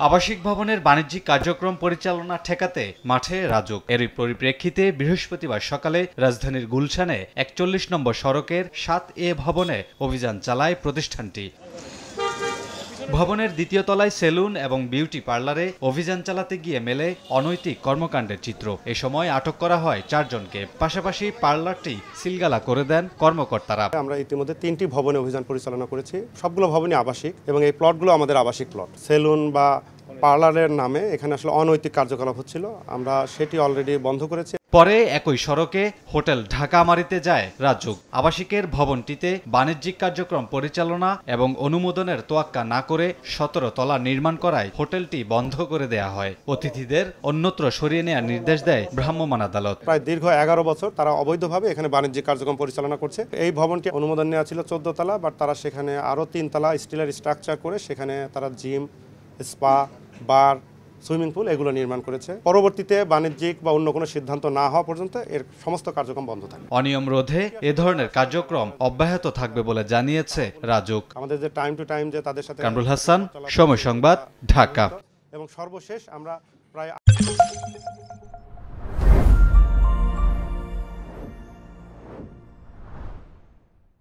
আবাসিক ভবনের বাণিজ্যিক কার্যক্রম পরিচালনা ঠেকাতে মাঠে রাজুক। এরই পরিপ্রেক্ষিতে বৃহস্পতিবার সকালে রাজধানীর গুলশানে ৪১ নম্বর সড়কের ৭A ভবনে অভিযান চালায় প্রতিষ্ঠানটি। ভবনের দ্বিতীয় তলায় সেলুন এবং বিউটি পার্লারে অভিযান চালাতে গিয়ে মেলে অনৈতিক কর্মকাণ্ডের চিত্র। এ সময় আটক করা হয় ৪ জনকে। পাশাপাশি পার্লারটি সিলগালা করে দেন কর্মকর্তারা। আমরা ইতিমধ্যে ৩টি ভবনে অভিযান পরিচালনা করেছি। সবগুলো ভবনই আবাসিক এবং এই প্লটগুলো আমাদের আবাসিক প্লট। সেলুন বা পার্লারের নামে এখানে আসলে অনৈতিক কার্যকলাপ হচ্ছিল, আমরা সেটি অলরেডি বন্ধ করেছি। পরে একই সড়কে হোটেল ঢাকামারিতে যায় রাজুক। আবাসিকের ভবনটিতে বাণিজ্যিক কার্যক্রম পরিচালনা এবং অনুমোদনের তোয়াক্কা না করে ১৭ তলা নির্মাণ করায় হোটেলটি বন্ধ করে দেয়া হয়। অতিথিদের অন্যত্র সরিয়ে নেওয়ার নির্দেশ দেয় ভ্রাম্যমাণ আদালত। প্রায় দীর্ঘ ১১ বছর তারা অবৈধভাবে এখানে বাণিজ্যিক কার্যক্রম পরিচালনা করছে। এই ভবনটি অনুমোদন নেওয়া ছিল ১৪ তলা, বাট তারা সেখানে আরও ৩ তলা স্টিলের স্ট্রাকচার করে সেখানে তারা জিম, স্পা, বার, সুইমিং পুল এগুলো নির্মাণ করেছে। পরবর্তীতে বাণিজ্যিক বা অন্য কোনো সিদ্ধান্ত না হওয়া পর্যন্ত এর সমস্ত কার্যক্রম বন্ধ থাকবে। অনিয়ম রোধে এ ধরনের কার্যক্রম অব্যাহত থাকবে বলে জানিয়েছে রাজুক। আমাদের যে টাইম টু টাইম যে তাদের সাথে কামরুল হাসান, সময় সংবাদ, ঢাকা। এবং সর্বশেষ আমরা প্রায়